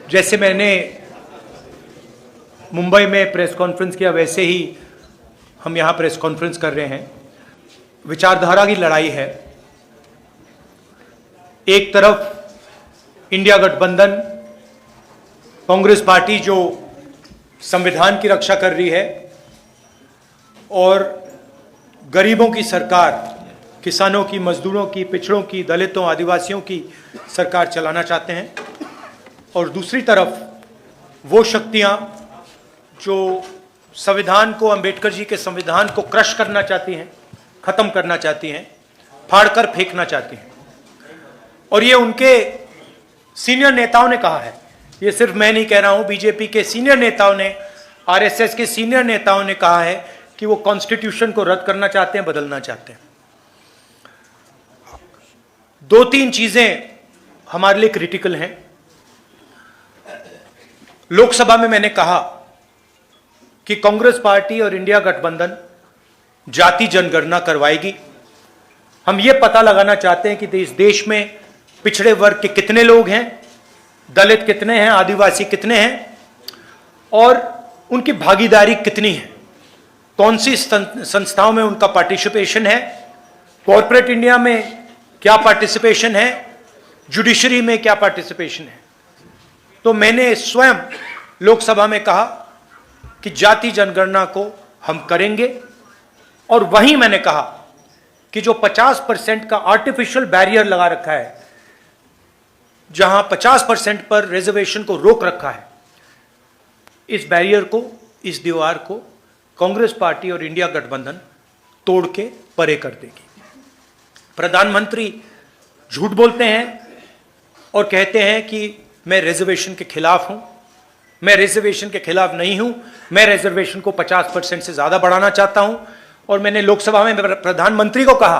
जैसे मैंने मुंबई में प्रेस कॉन्फ्रेंस किया वैसे ही हम यहाँ प्रेस कॉन्फ्रेंस कर रहे हैं। विचारधारा की लड़ाई है। एक तरफ इंडिया गठबंधन कांग्रेस पार्टी जो संविधान की रक्षा कर रही है और गरीबों की सरकार, किसानों की, मजदूरों की, पिछड़ों की, दलितों, आदिवासियों की सरकार चलाना चाहते हैं, और दूसरी तरफ वो शक्तियां जो संविधान को, अंबेडकर जी के संविधान को क्रश करना चाहती हैं, खत्म करना चाहती हैं, फाड़कर फेंकना चाहती हैं। और ये उनके सीनियर नेताओं ने कहा है, ये सिर्फ मैं नहीं कह रहा हूं, बीजेपी के सीनियर नेताओं ने, आरएसएस के सीनियर नेताओं ने कहा है कि वो कॉन्स्टिट्यूशन को रद्द करना चाहते हैं, बदलना चाहते हैं। दो तीन चीजें हमारे लिए क्रिटिकल हैं। लोकसभा में मैंने कहा कि कांग्रेस पार्टी और इंडिया गठबंधन जाति जनगणना करवाएगी। हम ये पता लगाना चाहते हैं कि इस देश में पिछड़े वर्ग के कितने लोग हैं, दलित कितने हैं, आदिवासी कितने हैं और उनकी भागीदारी कितनी है, कौन सी संस्थाओं में उनका पार्टिसिपेशन है, कॉर्पोरेट इंडिया में क्या पार्टिसिपेशन है, जुडिशरी में क्या पार्टिसिपेशन है। तो मैंने स्वयं लोकसभा में कहा कि जाति जनगणना को हम करेंगे, और वहीं मैंने कहा कि जो 50% का आर्टिफिशियल बैरियर लगा रखा है, जहां 50% पर रिजर्वेशन को रोक रखा है, इस बैरियर को, इस दीवार को कांग्रेस पार्टी और इंडिया गठबंधन तोड़ के परे कर देगी। प्रधानमंत्री झूठ बोलते हैं और कहते हैं कि मैं रिजर्वेशन के खिलाफ हूं। मैं रिजर्वेशन के खिलाफ नहीं हूं, मैं रिजर्वेशन को 50% से ज्यादा बढ़ाना चाहता हूं। और मैंने लोकसभा में प्रधानमंत्री को कहा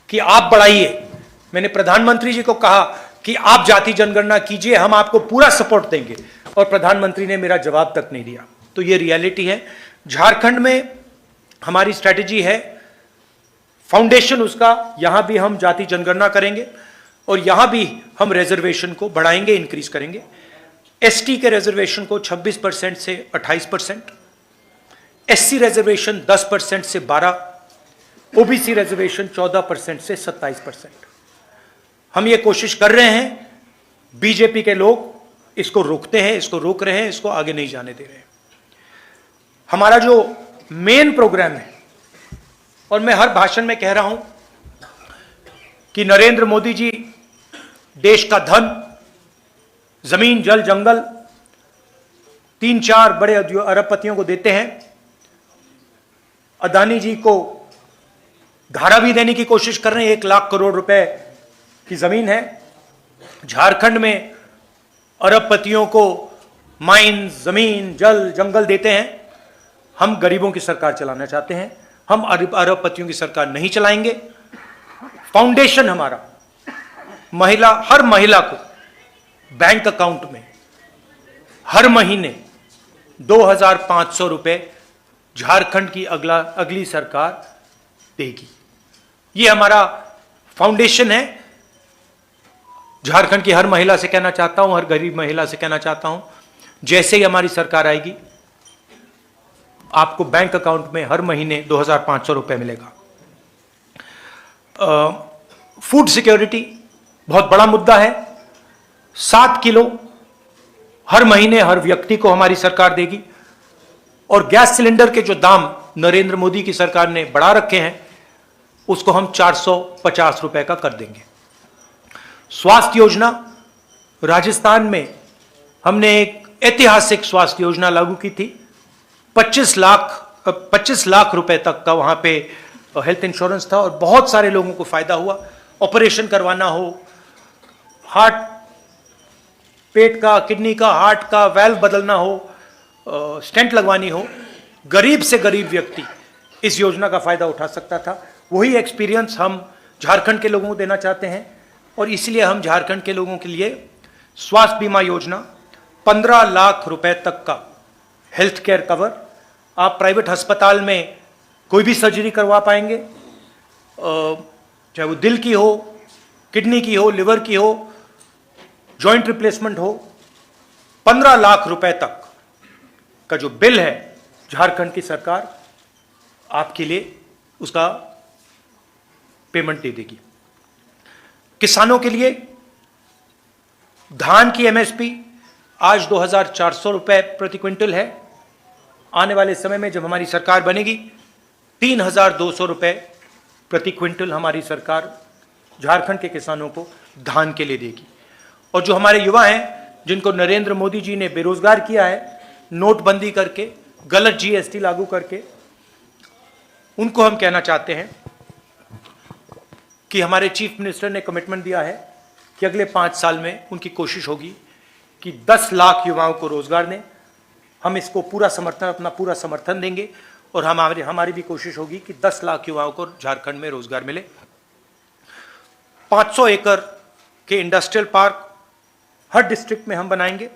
कि आप बढ़ाइए, मैंने प्रधानमंत्री जी को कहा कि आप जाति जनगणना कीजिए, हम आपको पूरा सपोर्ट देंगे, और प्रधानमंत्री ने मेरा जवाब तक नहीं दिया। तो ये रियलिटी है। झारखंड में हमारी स्ट्रैटेजी है, फाउंडेशन उसका, यहां भी हम जाति जनगणना करेंगे और यहां भी हम रिजर्वेशन को बढ़ाएंगे, इंक्रीज करेंगे। एसटी के रिजर्वेशन को 26% से 28%, एससी रिजर्वेशन 10% से 12%, ओबीसी रिजर्वेशन 14% से 27%। हम ये कोशिश कर रहे हैं, बीजेपी के लोग इसको रोकते हैं, इसको रोक रहे हैं, इसको आगे नहीं जाने दे रहे हैं। हमारा जो मेन प्रोग्राम है, और मैं हर भाषण में कह रहा हूं कि नरेंद्र मोदी जी देश का धन, जमीन, जल, जंगल 3-4 बड़े अरबपतियों को देते हैं। अदानी जी को धारावी देने की कोशिश कर रहे हैं, 1 लाख करोड़ रुपए की जमीन है। झारखंड में अरबपतियों को माइंस, जमीन, जल, जंगल देते हैं। हम गरीबों की सरकार चलाना चाहते हैं, हम अरबपतियों की सरकार नहीं चलाएंगे। फाउंडेशन हमारा हर महिला को बैंक अकाउंट में हर महीने 2,500 रुपए झारखंड की अगली सरकार देगी। ये हमारा फाउंडेशन है। झारखंड की हर महिला से कहना चाहता हूं, हर गरीब महिला से कहना चाहता हूं, जैसे ही हमारी सरकार आएगी, आपको बैंक अकाउंट में हर महीने 2,500 रुपए मिलेगा। फूड सिक्योरिटी बहुत बड़ा मुद्दा है। 7 किलो हर महीने हर व्यक्ति को हमारी सरकार देगी। और गैस सिलेंडर के जो दाम नरेंद्र मोदी की सरकार ने बढ़ा रखे हैं, उसको हम 450 रुपए का कर देंगे। स्वास्थ्य योजना, राजस्थान में हमने एक ऐतिहासिक स्वास्थ्य योजना लागू की थी। 25 लाख रुपए तक का वहां पे हेल्थ इंश्योरेंस था, और बहुत सारे लोगों को फायदा हुआ। ऑपरेशन करवाना हो, हार्ट, पेट का, किडनी का, हार्ट का वाल्व बदलना हो, स्टेंट लगवानी हो, गरीब से गरीब व्यक्ति इस योजना का फायदा उठा सकता था। वही एक्सपीरियंस हम झारखंड के लोगों को देना चाहते हैं, और इसलिए हम झारखंड के लोगों के लिए स्वास्थ्य बीमा योजना, 15 लाख रुपए तक का हेल्थ केयर कवर। आप प्राइवेट अस्पताल में कोई भी सर्जरी करवा पाएंगे, चाहे वो दिल की हो, किडनी की हो, लिवर की हो, जॉइंट रिप्लेसमेंट हो, 15 लाख रुपए तक का जो बिल है झारखंड की सरकार आपके लिए उसका पेमेंट दे देगी। किसानों के लिए धान की एमएसपी आज 2,400 रुपए प्रति क्विंटल है। आने वाले समय में जब हमारी सरकार बनेगी 3,200 रुपए प्रति क्विंटल हमारी सरकार झारखंड के किसानों को धान के लिए देगी। और जो हमारे युवा हैं जिनको नरेंद्र मोदी जी ने बेरोजगार किया है नोटबंदी करके, गलत जीएसटी लागू करके, उनको हम कहना चाहते हैं कि हमारे चीफ मिनिस्टर ने कमिटमेंट दिया है कि अगले 5 साल में उनकी कोशिश होगी कि 10 लाख युवाओं को रोजगार दें। हम इसको पूरा समर्थन, अपना पूरा समर्थन देंगे और हमारी भी कोशिश होगी कि 10 लाख युवाओं को झारखंड में रोजगार मिले। 500 एकड़ के इंडस्ट्रियल पार्क हर डिस्ट्रिक्ट में हम बनाएंगे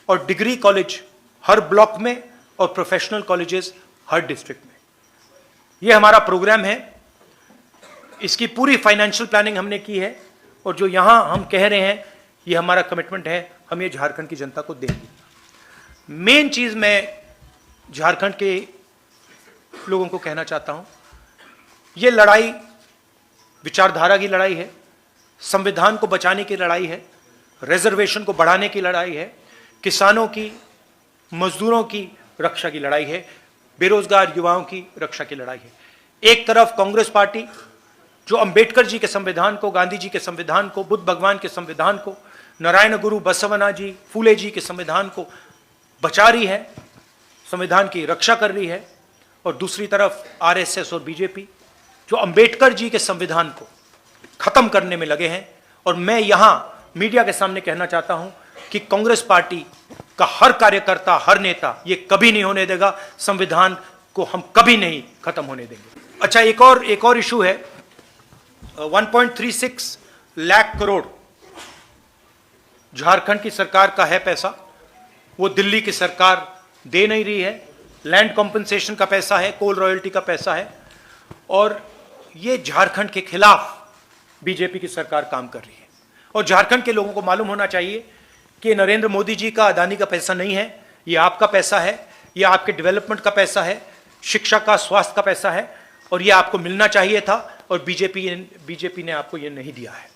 और डिग्री कॉलेज हर ब्लॉक में और प्रोफेशनल कॉलेजेस हर डिस्ट्रिक्ट में। यह हमारा प्रोग्राम है। इसकी पूरी फाइनेंशियल प्लानिंग हमने की है और जो यहां हम कह रहे हैं यह हमारा कमिटमेंट है, हम ये झारखंड की जनता को देंगे। मेन चीज मैं झारखंड के लोगों को कहना चाहता हूं, यह लड़ाई विचारधारा की लड़ाई है, संविधान को बचाने की लड़ाई है, रिजर्वेशन को बढ़ाने की लड़ाई है, किसानों की, मजदूरों की रक्षा की लड़ाई है, बेरोजगार युवाओं की रक्षा की लड़ाई है। एक तरफ कांग्रेस पार्टी जो अंबेडकर जी के संविधान को, गांधी जी के संविधान को, बुद्ध भगवान के संविधान को, नारायण गुरु बसवना जी, फूले जी के संविधान को बचा रही है, संविधान की रक्षा कर रही है, और दूसरी तरफ आरएसएस और बीजेपी जो अंबेडकर जी के संविधान को खत्म करने में लगे हैं। और मैं यहां मीडिया के सामने कहना चाहता हूं कि कांग्रेस पार्टी का हर कार्यकर्ता, हर नेता ये कभी नहीं होने देगा, संविधान को हम कभी नहीं खत्म होने देंगे। अच्छा, एक और इशू है, 1.36 लाख करोड़ झारखंड की सरकार का है पैसा, वो दिल्ली की सरकार दे नहीं रही है। लैंड कॉम्पनसेशन का पैसा है, कोल रॉयल्टी का पैसा है, और ये झारखंड के खिलाफ बीजेपी की सरकार काम कर रही है। और झारखंड के लोगों को मालूम होना चाहिए कि नरेंद्र मोदी जी का, अदानी का पैसा नहीं है, ये आपका पैसा है, ये आपके डेवलपमेंट का पैसा है, शिक्षा का, स्वास्थ्य का पैसा है, और ये आपको मिलना चाहिए था, और बीजेपी ने आपको ये नहीं दिया है।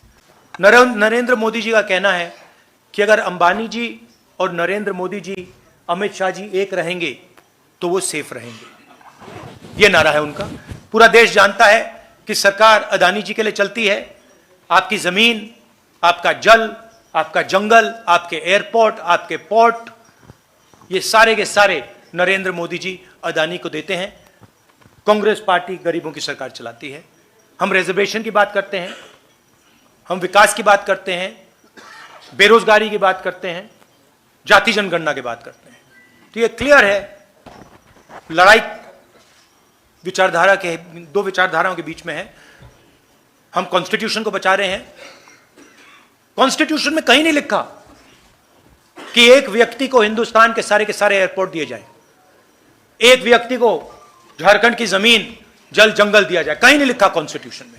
नरेंद्र मोदी जी का कहना है कि अगर अंबानी जी और नरेंद्र मोदी जी, अमित शाह जी एक रहेंगे तो वो सेफ रहेंगे, ये नारा है उनका। पूरा देश जानता है कि सरकार अदानी जी के लिए चलती है। आपकी जमीन, आपका जल, आपका जंगल, आपके एयरपोर्ट, आपके पोर्ट, ये सारे के सारे नरेंद्र मोदी जी अदानी को देते हैं। कांग्रेस पार्टी गरीबों की सरकार चलाती है। हम रिजर्वेशन की बात करते हैं, हम विकास की बात करते हैं, बेरोजगारी की बात करते हैं, जाति जनगणना की बात करते हैं। तो ये क्लियर है, लड़ाई विचारधारा के, दो विचारधाराओं के बीच में है। हम कॉन्स्टिट्यूशन को बचा रहे हैं। कॉन्स्टिट्यूशन में कहीं नहीं लिखा कि एक व्यक्ति को हिंदुस्तान के सारे एयरपोर्ट दिए जाए, एक व्यक्ति को झारखंड की जमीन, जल, जंगल दिया जाए, कहीं नहीं लिखा कॉन्स्टिट्यूशन में।